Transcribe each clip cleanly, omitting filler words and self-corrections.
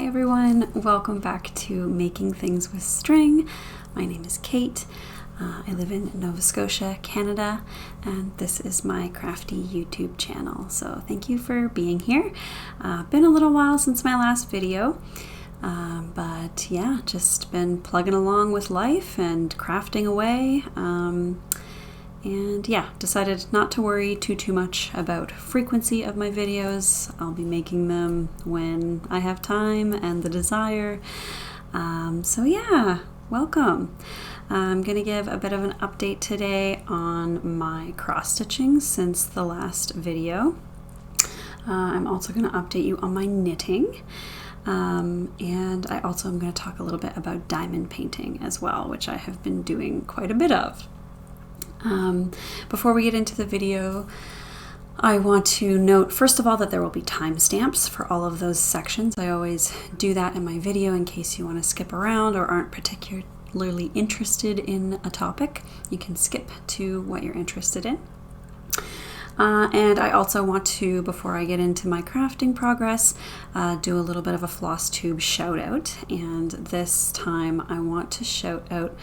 Hi everyone, welcome back to Making Things with String. My name is Kate. I live in Nova Scotia, Canada, and this is my crafty YouTube channel. So thank you for being here. Been a little while since my last video, but yeah, just been plugging along with life and crafting away. And yeah, decided not to worry too much about frequency of my videos. I'll be making them when I have time and the desire. So yeah, welcome. I'm going to give a bit of an update today on my cross stitching since the last video. I'm also going to update you on my knitting. And I also am going to talk a little bit about diamond painting as well, which I have been doing quite a bit of. Before we get into the video, I want to note first of all that there will be timestamps for all of those sections. I always do that in my video in case you want to skip around or aren't particularly interested in a topic. You can skip to what you're interested in. And I also want to, before I get into my crafting progress, do a little bit of a Flosstube shout out. And this time I want to shout out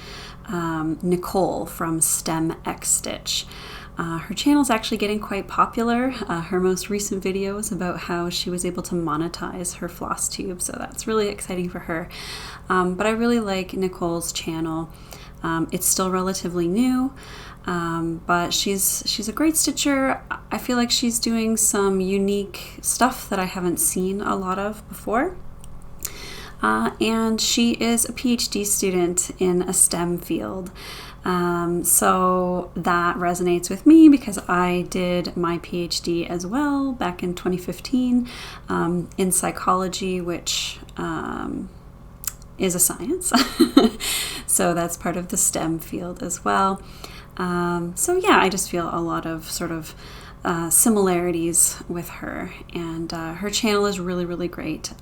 Nicole from STEM X Stitch. Her channel is actually getting quite popular. Her most recent video was about how she was able to monetize her Flosstube, so that's really exciting for her. But I really like Nicole's channel. It's still relatively new, but she's a great stitcher. I feel like she's doing some unique stuff that I haven't seen a lot of before. And she is a PhD student in a STEM field. So that resonates with me because I did my PhD as well back in 2015 in psychology, which is a science. So that's part of the STEM field as well. So yeah, I just feel a lot of sort of similarities with her, and her channel is really great.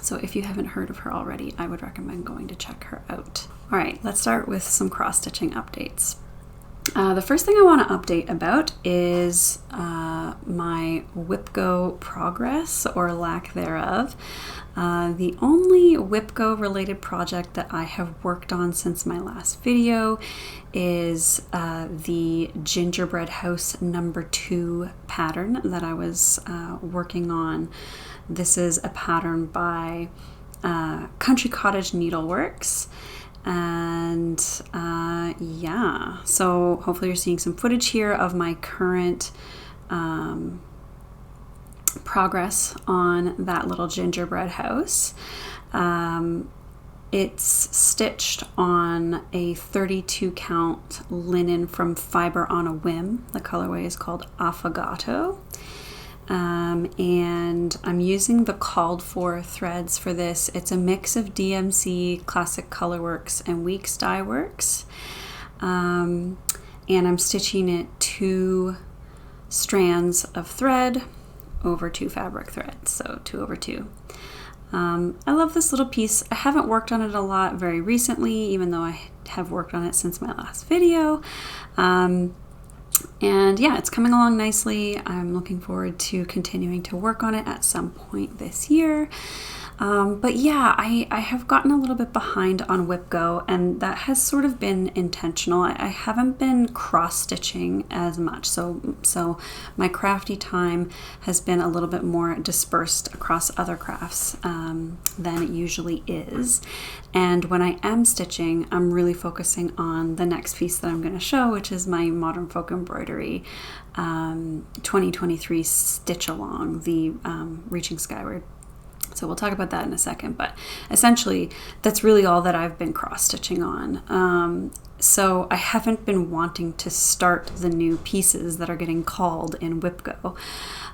So if you haven't heard of her already, I would recommend going to check her out. All right, let's start with some cross-stitching updates. The first thing I want to update about is my WhipGo progress, or lack thereof. The only WhipGo related project that I have worked on since my last video is the gingerbread house number 2 pattern that I was working on. This is a pattern by Country Cottage Needleworks. And yeah, so hopefully you're seeing some footage here of my current progress on that little gingerbread house. It's stitched on a 32 count linen from Fiber on a Whim. The colorway is called Affogato. And I'm using the called for threads for this. It's a mix of DMC, Classic Colorworks, and Weeks Dye Works. And I'm stitching it 2 strands of thread over 2 fabric threads, so 2 over 2. I love this little piece. I haven't worked on it a lot very recently, even though I have worked on it since my last video. And yeah, it's coming along nicely. I'm looking forward to continuing to work on it at some point this year. But yeah, I have gotten a little bit behind on WhipGo, and that has sort of been intentional. I haven't been cross-stitching as much, so my crafty time has been a little bit more dispersed across other crafts than it usually is. And when I am stitching, I'm really focusing on the next piece that I'm going to show, which is my Modern Folk Embroidery 2023 Stitch Along, the Reaching Skyward. So we'll talk about that in a second, but essentially that's really all that I've been cross-stitching on. So I haven't been wanting to start the new pieces that are getting called in WhipGo.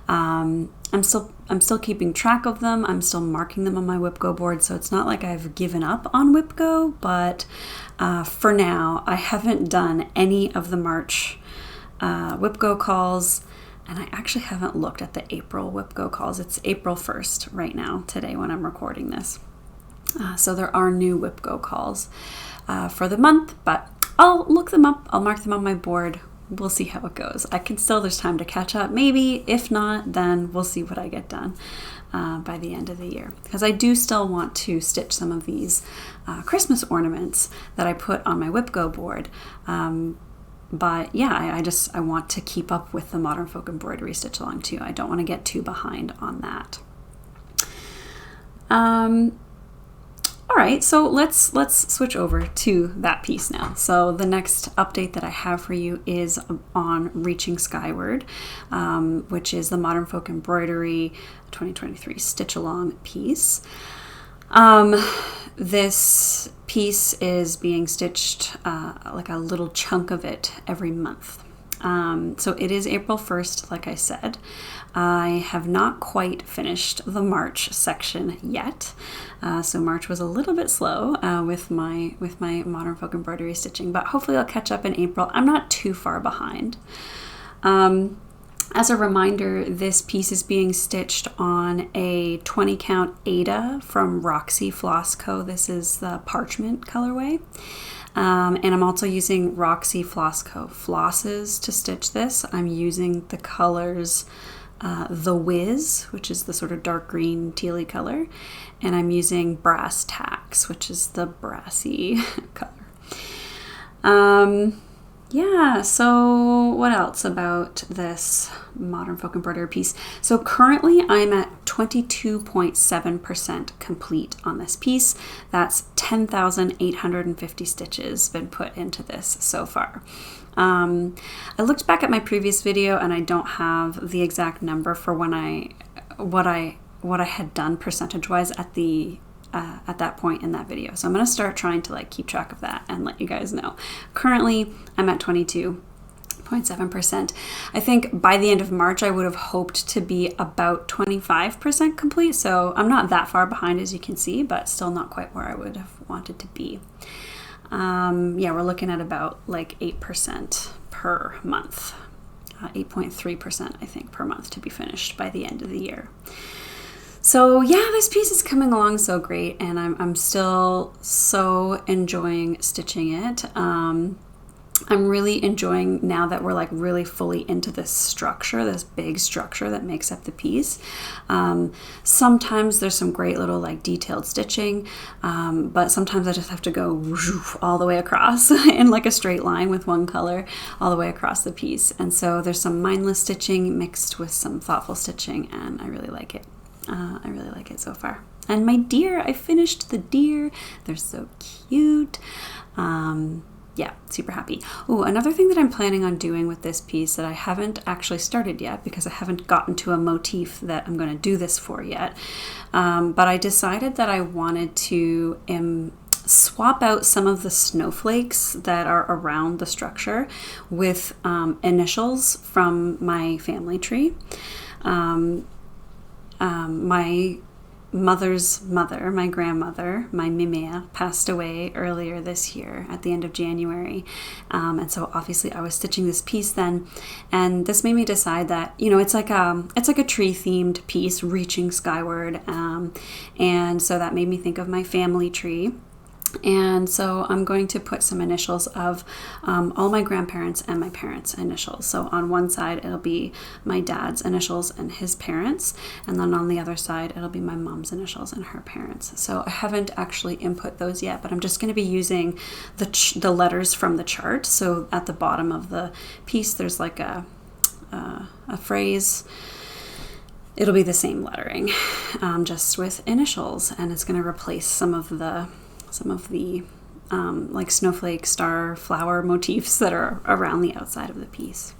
I'm still keeping track of them. I'm still marking them on my WhipGo board, so it's not like I've given up on WhipGo, but for now I haven't done any of the March WhipGo calls. And I actually haven't looked at the April WhipGo calls. It's April 1st right now, today when I'm recording this. So there are new WhipGo calls for the month, but I'll look them up. I'll mark them on my board we'll see how it goes. There's time to catch up. Maybe, if not, then we'll see what I get done by the end of the year. Because I do still want to stitch some of these Christmas ornaments that I put on my WhipGo board. But yeah, I want to keep up with the Modern Folk Embroidery Stitch Along too. I don't want to get too behind on that. All right, so let's switch over to that piece now. So the next update that I have for you is on Reaching Skyward, which is the Modern Folk Embroidery 2023 Stitch Along piece. This piece is being stitched like a little chunk of it every month. So it is April 1st, like I said. I have not quite finished the March section yet. So March was a little bit slow with my Modern Folk Embroidery stitching, but hopefully I'll catch up in April. I'm not too far behind. As a reminder, this piece is being stitched on a 20 count Ada from Roxy Floss Co. This is the parchment colorway. And I'm also using Roxy Floss Co. flosses to stitch this. I'm using the colors The Whiz, which is the sort of dark green tealy color, and I'm using Brass Tacks, which is the brassy color. Yeah, so what else about this Modern Folk Embroidery piece? So currently I'm at 22.7% complete on this piece. That's 10,850 stitches been put into this so far. I looked back at my previous video and I don't have the exact number for what I had done percentage-wise at that point in that video. So I'm going to start trying to keep track of that and let you guys know. Currently, I'm at 22.7%. I think by the end of March, I would have hoped to be about 25% complete. So I'm not that far behind, as you can see, but still not quite where I would have wanted to be. Yeah, we're looking at about 8% per month, 8.3% I think per month to be finished by the end of the year. So yeah, this piece is coming along so great, and I'm still so enjoying stitching it. I'm really enjoying now that we're really fully into this structure, this big structure that makes up the piece. Sometimes there's some great little detailed stitching, but sometimes I just have to go all the way across in a straight line with one color all the way across the piece. And so there's some mindless stitching mixed with some thoughtful stitching, and I really like it. I really like it so far. And my deer, I finished the deer. They're so cute. Yeah, super happy. Oh, another thing that I'm planning on doing with this piece that I haven't actually started yet because I haven't gotten to a motif that I'm going to do this for yet. But I decided that I wanted to swap out some of the snowflakes that are around the structure with initials from my family tree. My mother's mother, my grandmother, my Mimea, passed away earlier this year at the end of January. And so obviously I was stitching this piece then, and this made me decide that, it's like a tree themed piece, reaching skyward. And so that made me think of my family tree. And so I'm going to put some initials of all my grandparents and my parents' initials. So on one side, it'll be my dad's initials and his parents. And then on the other side, it'll be my mom's initials and her parents. So I haven't actually input those yet, but I'm just going to be using the letters from the chart. So at the bottom of the piece, there's a phrase. It'll be the same lettering, just with initials. And it's going to replace some of the snowflake, star, flower motifs that are around the outside of the piece.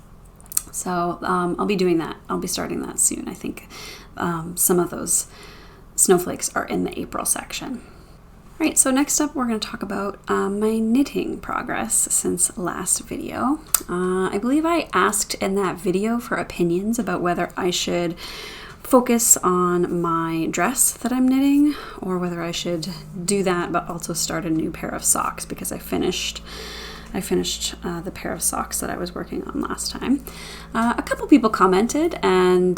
So I'll be doing that. I'll be starting that soon. I think some of those snowflakes are in the April section. All right, so next up we're going to talk about my knitting progress since last video. I believe I asked in that video for opinions about whether I should focus on my dress that I'm knitting or whether I should do that but also start a new pair of socks, because I finished the pair of socks that I was working on last time. A couple people commented and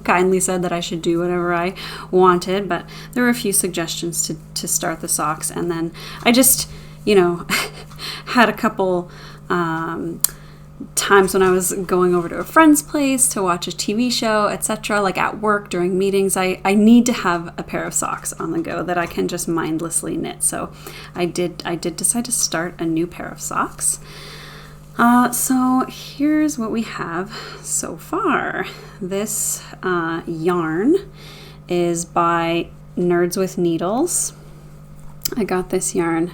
kindly said that I should do whatever I wanted, but there were a few suggestions to start the socks, and then I just had a couple times when I was going over to a friend's place to watch a TV show, etc., like at work during meetings, I need to have a pair of socks on the go that I can just mindlessly knit. So I did decide to start a new pair of socks. So here's what we have so far. This yarn is by Nerds with Needles. I got this yarn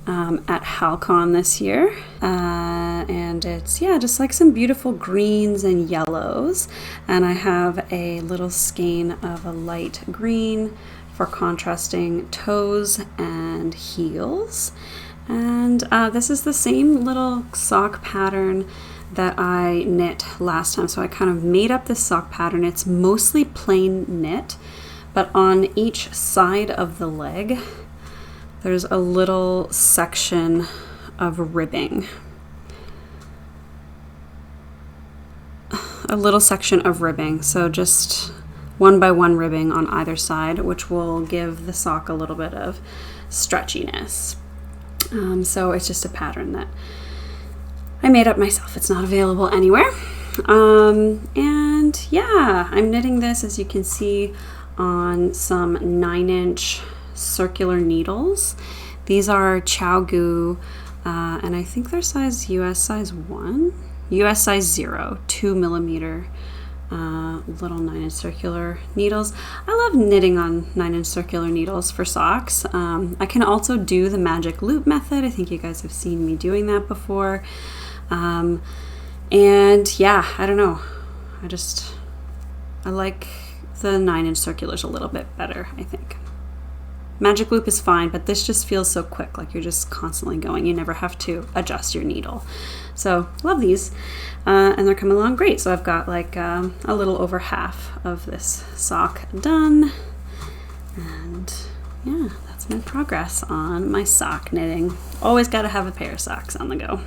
at Halcon this year, and it's just like some beautiful greens and yellows, and I have a little skein of a light green for contrasting toes and heels, and this is the same little sock pattern that I knit last time. So I kind of made up this sock pattern. It's mostly plain knit, but on each side of the leg there's a little section of ribbing. So just one by one ribbing on either side, which will give the sock a little bit of stretchiness. So it's just a pattern that I made up myself. It's not available anywhere. And yeah, I'm knitting this, as you can see, on some 9-inch circular needles. These are ChiaoGoo, and I think they're size US size 1, US size 0, 2 millimeter little 9-inch circular needles. I love knitting on 9-inch circular needles for socks. I can also do the magic loop method. I think you guys have seen me doing that before. And yeah, I don't know. I like the 9-inch circulars a little bit better, I think. Magic loop is fine, but this just feels so quick, like you're just constantly going. You never have to adjust your needle. So love these, and they're coming along great. So I've got like a little over half of this sock done, and yeah, that's my progress on my sock knitting. Always got to have a pair of socks on the go.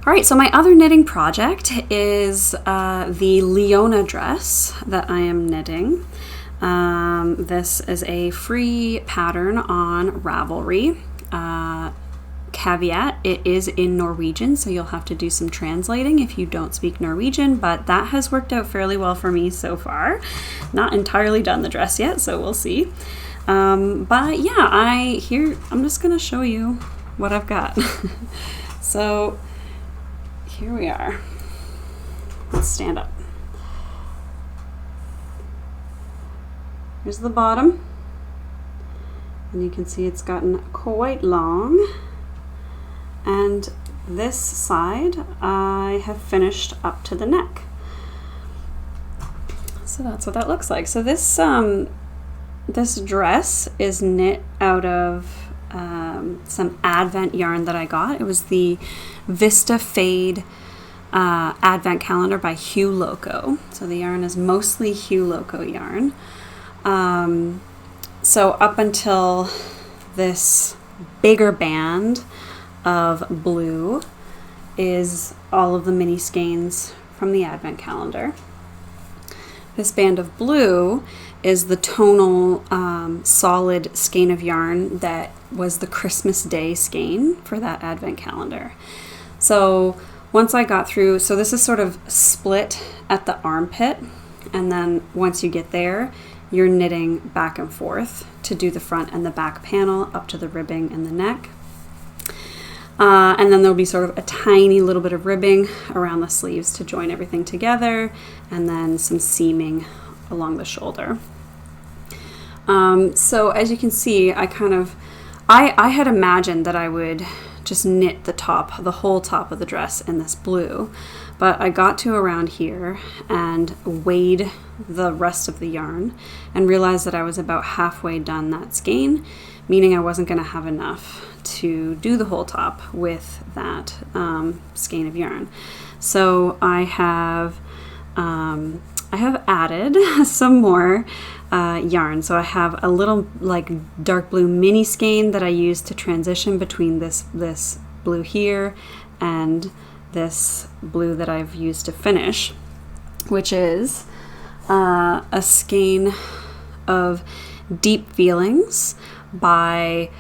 All right, so my other knitting project is the Leona dress that I am knitting. This is a free pattern on Ravelry. Caveat, it is in Norwegian, so you'll have to do some translating if you don't speak Norwegian, but that has worked out fairly well for me so far. Not entirely done the dress yet, so we'll see. But yeah, I'm just gonna show you what I've got. So here we are. Let's stand up. Here's the bottom, and you can see it's gotten quite long, and this side I have finished up to the neck. So that's what that looks like. So this this dress is knit out of some Advent yarn that I got. It was the Vista Fade Advent calendar by Hue Loco. So the yarn is mostly Hue Loco yarn. So up until this bigger band of blue is all of the mini skeins from the Advent calendar. This band of blue is the tonal solid skein of yarn that was the Christmas Day skein for that Advent calendar. So once I got through, so this is sort of split at the armpit, and then once you get there, you're knitting back and forth to do the front and the back panel up to the ribbing and the neck. And then there'll be sort of a tiny little bit of ribbing around the sleeves to join everything together, and then some seaming along the shoulder. So as you can see, I had imagined that I would just knit the whole top of the dress in this blue, but I got to around here and weighed the rest of the yarn and realized that I was about halfway done that skein, meaning I wasn't going to have enough to do the whole top with that skein of yarn. So I have added some more yarn. So I have a little like dark blue mini skein that I use to transition between this blue here and this blue that I've used to finish, which is a skein of Deep Feelings by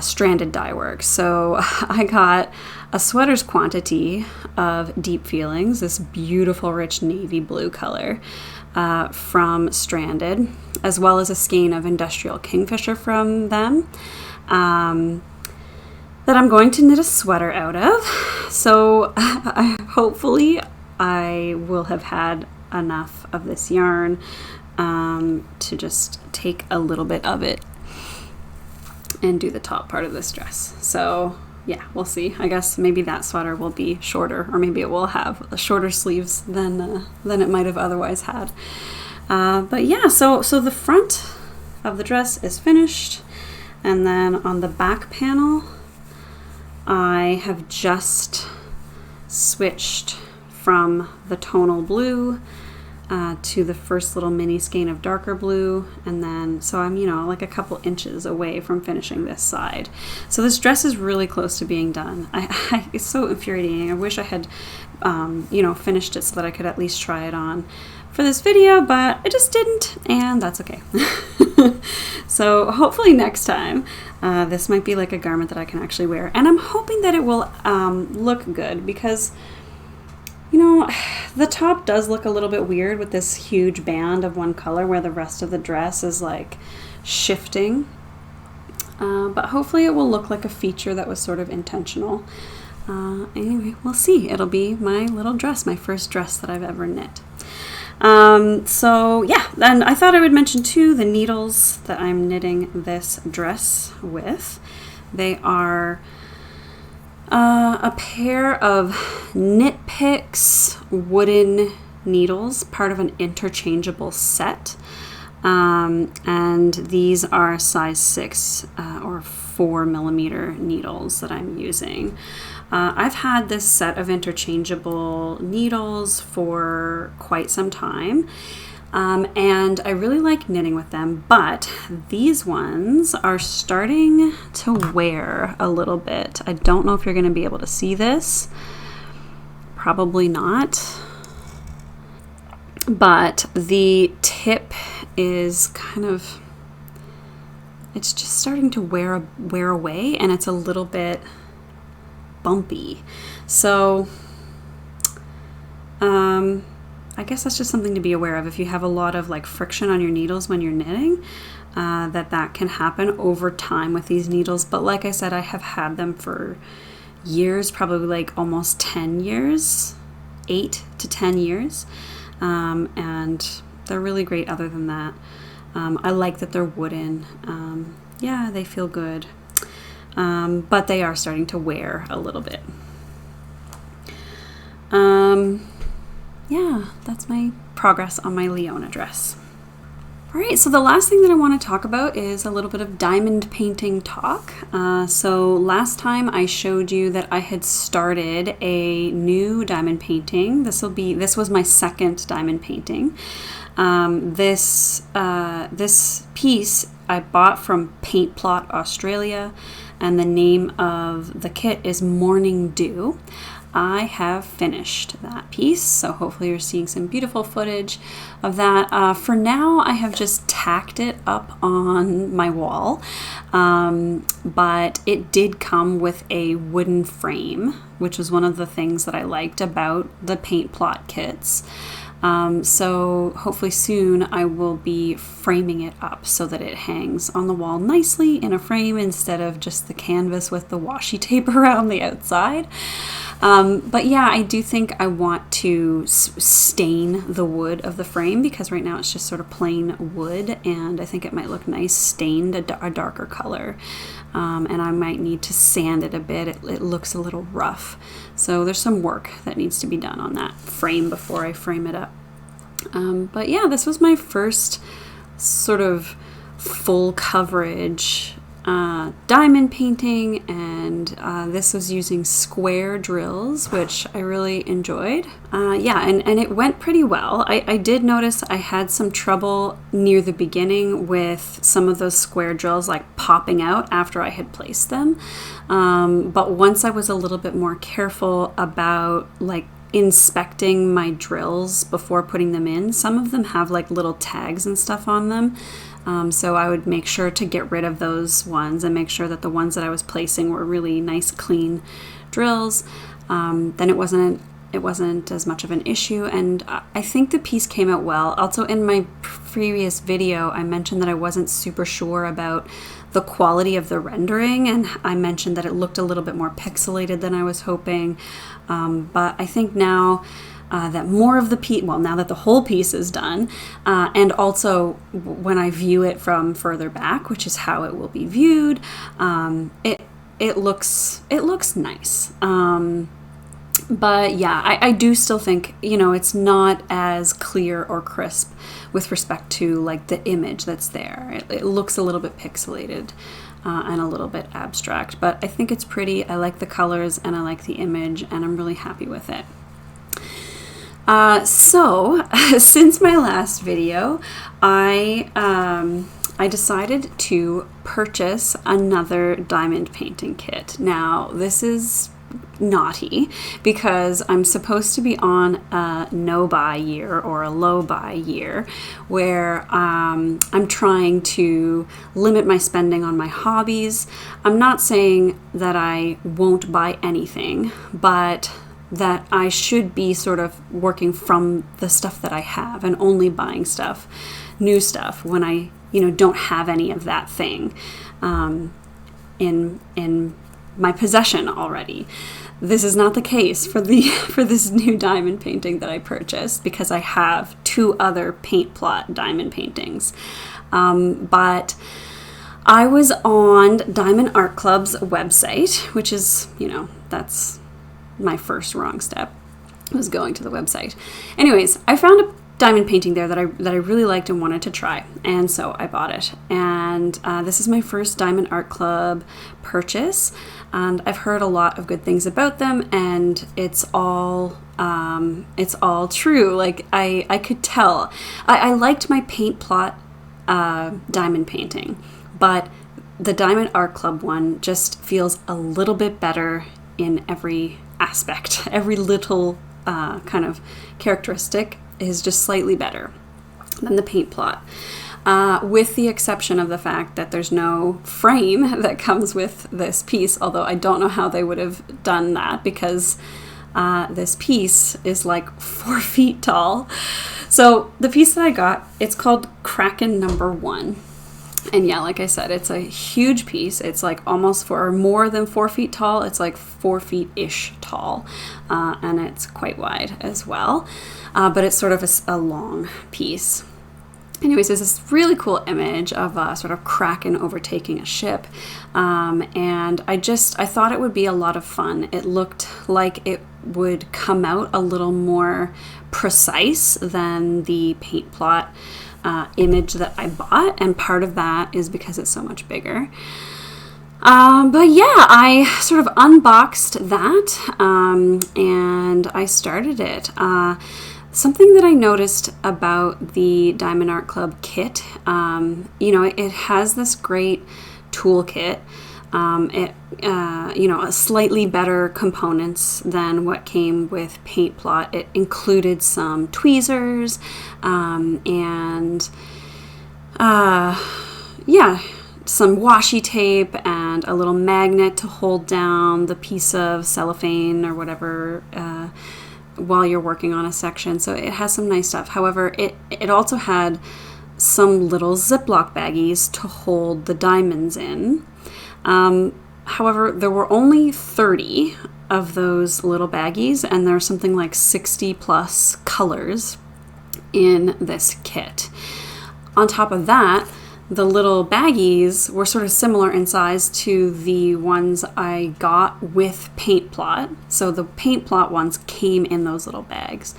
stranded dye work. So I got a sweater's quantity of Deep Feelings, this beautiful rich navy blue color from Stranded, as well as a skein of Industrial Kingfisher from them that I'm going to knit a sweater out of. So hopefully I will have had enough of this yarn to just take a little bit of it and do the top part of this dress. So yeah, we'll see. I guess maybe that sweater will be shorter, or maybe it will have shorter sleeves than it might have otherwise had. But yeah, so the front of the dress is finished, and then on the back panel, I have just switched from the tonal blue to the first little mini skein of darker blue, and then so I'm like a couple inches away from finishing this side. So this dress is really close to being done. It's so infuriating. I wish I had finished it so that I could at least try it on for this video, but I just didn't, and that's okay. So hopefully next time this might be like a garment that I can actually wear, and I'm hoping that it will look good, because the top does look a little bit weird with this huge band of one color where the rest of the dress is like shifting. But hopefully it will look like a feature that was sort of intentional. Anyway, we'll see. It'll be my little dress, my first dress that I've ever knit. So yeah, then I thought I would mention too the needles that I'm knitting this dress with. They are a pair of Knit Picks wooden needles, part of an interchangeable set. And these are size 6 or 4 millimeter needles that I'm using. I've had this set of interchangeable needles for quite some time. And I really like knitting with them, but these ones are starting to wear a little bit. I don't know if you're going to be able to see this. Probably not. But the tip is kind of, it's just starting to wear away, and it's a little bit bumpy. So, I guess that's just something to be aware of. If you have a lot of like friction on your needles when you're knitting, that can happen over time with these needles. But like I said, I have had them for years, probably like almost 10 years, 8 to 10 years. And they're really great other than that. I like that they're wooden. Yeah, they feel good. But they are starting to wear a little bit. Yeah, that's my progress on my Leona dress. All right, so the last thing that I want to talk about is a little bit of diamond painting talk. So last time I showed you that I had started a new diamond painting. This was my second diamond painting. This piece I bought from Paint Plot Australia, and the name of the kit is Morning Dew. I have finished that piece, so hopefully you're seeing some beautiful footage of that. For now, I have just tacked it up on my wall, but it did come with a wooden frame, which was one of the things that I liked about the Paint Plot kits. So hopefully soon I will be framing it up so that it hangs on the wall nicely in a frame instead of just the canvas with the washi tape around the outside. But yeah, I do think I want to stain the wood of the frame, because right now it's just sort of plain wood, and I think it might look nice stained a darker color. And I might need to sand it a bit. It looks a little rough. So there's some work that needs to be done on that frame before I frame it up. But yeah, this was my first sort of full coverage diamond painting, and this was using square drills, which I really enjoyed. Yeah, and it went pretty well. I did notice I had some trouble near the beginning with some of those square drills like popping out after I had placed them. But once I was a little bit more careful about like inspecting my drills before putting them in. Some of them have like little tags and stuff on them. So I would make sure to get rid of those ones and make sure that the ones that I was placing were really nice, clean drills. Then it wasn't as much of an issue, and I think the piece came out well. Also, in my previous video, I mentioned that I wasn't super sure about the quality of the rendering, and I mentioned that it looked a little bit more pixelated than I was hoping. But I think now that more of the piece, well, now that the whole piece is done, and also when I view it from further back, which is how it will be viewed, it looks nice. But yeah, I do still think, it's not as clear or crisp with respect to like the image that's there. It looks a little bit pixelated and a little bit abstract, but I think it's pretty. I like the colors and I like the image, and I'm really happy with it. So since my last video, I decided to purchase another diamond painting kit. Now, this is naughty because I'm supposed to be on a no-buy year or a low-buy year where I'm trying to limit my spending on my hobbies. I'm not saying that I won't buy anything, but that I should be sort of working from the stuff that I have and only buying stuff, new stuff, when I don't have any of that thing in my possession already. This is not the case for this new diamond painting that I purchased, because I have 2 other paint plot diamond paintings. But I was on Diamond Art Club's website, which is, that's my first wrong step, was going to the website. Anyways, I found a diamond painting there that I really liked and wanted to try, and so I bought it. And this is my first Diamond Art Club purchase, and I've heard a lot of good things about them, and it's all true. Like I could tell. I liked my paint plot diamond painting, but the Diamond Art Club one just feels a little bit better in every aspect. Every little kind of characteristic is just slightly better than the paint plot, with the exception of the fact that there's no frame that comes with this piece, although I don't know how they would have done that, because this piece is like 4 feet tall. So the piece that I got, it's called Kraken number 1. And yeah, like I said, it's a huge piece. It's like almost more than 4 feet tall. It's like 4 feet-ish tall, and it's quite wide as well. But it's sort of a long piece. Anyways, there's this really cool image of a sort of kraken overtaking a ship, and I thought it would be a lot of fun. It looked like it would come out a little more precise than the paint plot image that I bought, and part of that is because it's so much bigger. But yeah, I sort of unboxed that, and I started it. Something that I noticed about the Diamond Art Club kit, it has this great toolkit. Slightly better components than what came with paint plot. It included some tweezers, and some washi tape and a little magnet to hold down the piece of cellophane or whatever while you're working on a section. So it has some nice stuff. However, it also had some little Ziploc baggies to hold the diamonds in. However, there were only 30 of those little baggies, and there's something like 60 plus colors in this kit. On top of that, the little baggies were sort of similar in size to the ones I got with paint plot. So the paint plot ones came in those little bags.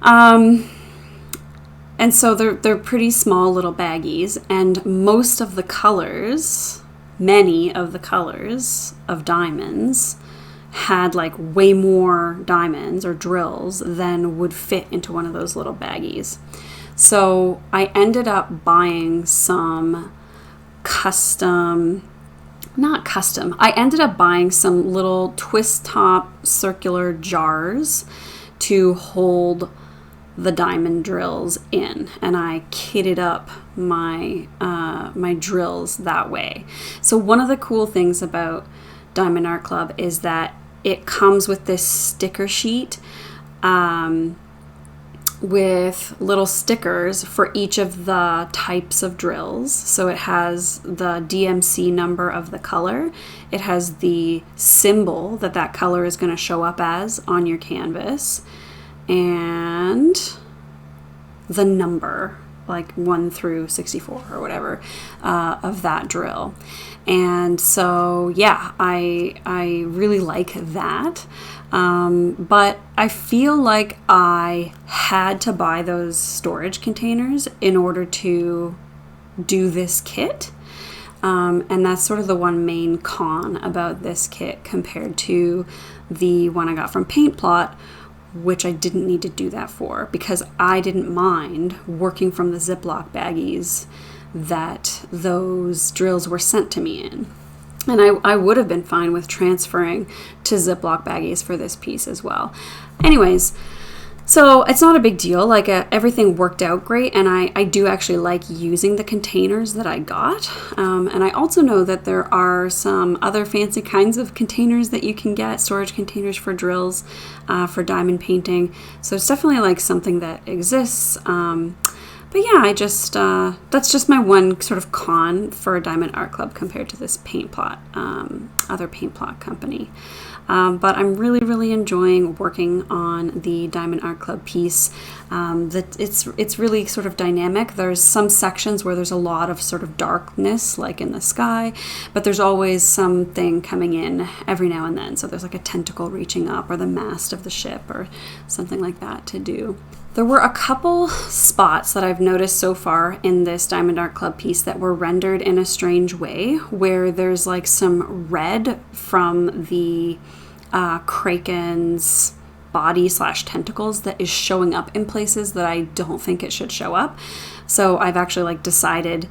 And so they're pretty small little baggies, and many of the colors of diamonds had like way more diamonds or drills than would fit into one of those little baggies. So I ended up buying some custom not custom. I ended up buying some little twist top circular jars to hold the diamond drills in, and I kitted up my my drills that way. So one of the cool things about Diamond Art Club is that it comes with this sticker sheet with little stickers for each of the types of drills. So it has the DMC number of the color. It has the symbol that that color is going to show up as on your canvas, and the number, like 1 through 64 or whatever, of that drill. And so, yeah, I really like that. But I feel like I had to buy those storage containers in order to do this kit. And that's sort of the one main con about this kit compared to the one I got from Paint Plot, which I didn't need to do that for because I didn't mind working from the Ziploc baggies that those drills were sent to me in. And I would have been fine with transferring to Ziploc baggies for this piece as well. Anyways, so it's not a big deal. Like everything worked out great, and I do actually like using the containers that I got. And I also know that there are some other fancy kinds of containers that you can get, storage containers for drills, for diamond painting. So it's definitely like something that exists. But yeah, I just, that's just my one sort of con for Diamond Art Club compared to this Paint Plot, other Paint Plot company. But I'm really, really enjoying working on the Diamond Art Club piece. It's really sort of dynamic. There's some sections where there's a lot of sort of darkness, like in the sky, but there's always something coming in every now and then. So there's like a tentacle reaching up, or the mast of the ship, or something like that to do. There were a couple spots that I've noticed so far in this Diamond Art Club piece that were rendered in a strange way, where there's like some red from the Kraken's body / tentacles that is showing up in places that I don't think it should show up. So I've actually like decided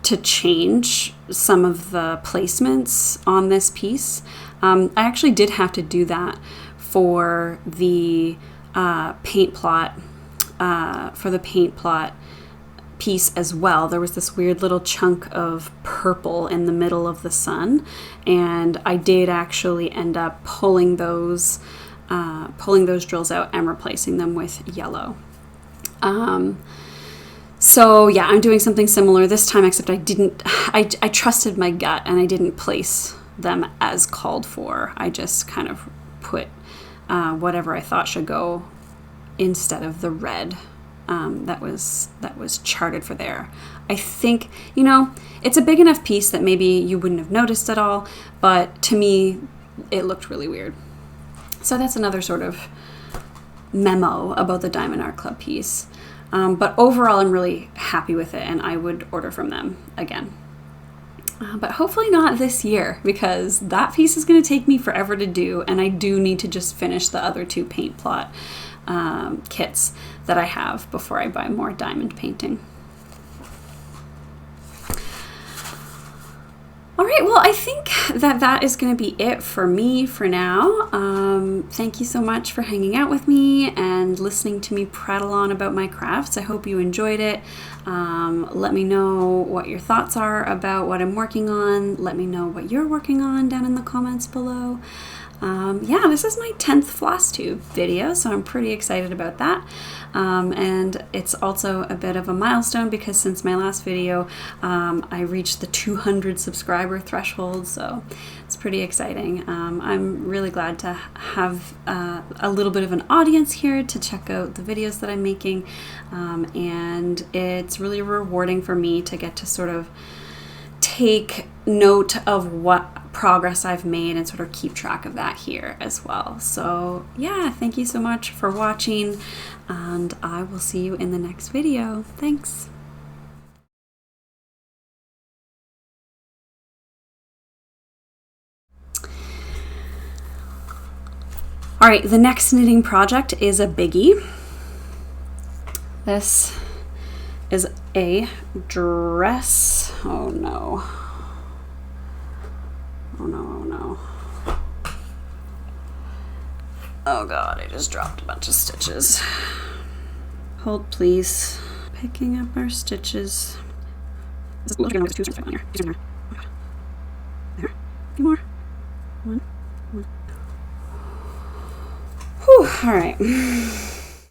to change some of the placements on this piece. I actually did have to do that for the Paint Plot piece as well. There was this weird little chunk of purple in the middle of the sun, and I did actually end up pulling those drills out and replacing them with yellow. So yeah, I'm doing something similar this time, except I trusted my gut and I didn't place them as called for. I just kind of put whatever I thought should go instead of the red that was charted for there. I think, it's a big enough piece that maybe you wouldn't have noticed at all, but to me, it looked really weird. So that's another sort of memo about the Diamond Art Club piece. But overall, I'm really happy with it, and I would order from them again. But hopefully not this year, because that piece is going to take me forever to do, and I do need to just finish the other 2 Paint Plot kits that I have before I buy more diamond painting. All right, well, I think that is going to be it for me for now. Thank you so much for hanging out with me and listening to me prattle on about my crafts. I hope you enjoyed it. Let me know what your thoughts are about what I'm working on. Let me know what you're working on down in the comments below. Yeah, this is my 10th Flosstube video, so I'm pretty excited about that. And it's also a bit of a milestone because since my last video, I reached the 200 subscriber threshold, so it's pretty exciting. I'm really glad to have a little bit of an audience here to check out the videos that I'm making, and it's really rewarding for me to get to sort of take note of what progress I've made and sort of keep track of that here as well. So yeah, thank you so much for watching, and I will see you in the next video. Thanks. All right, the next knitting project is a biggie. This is a dress. Oh no. Oh no, oh no. Oh god, I just dropped a bunch of stitches. Hold please. Picking up our stitches. There. A few more. One. Whew, alright.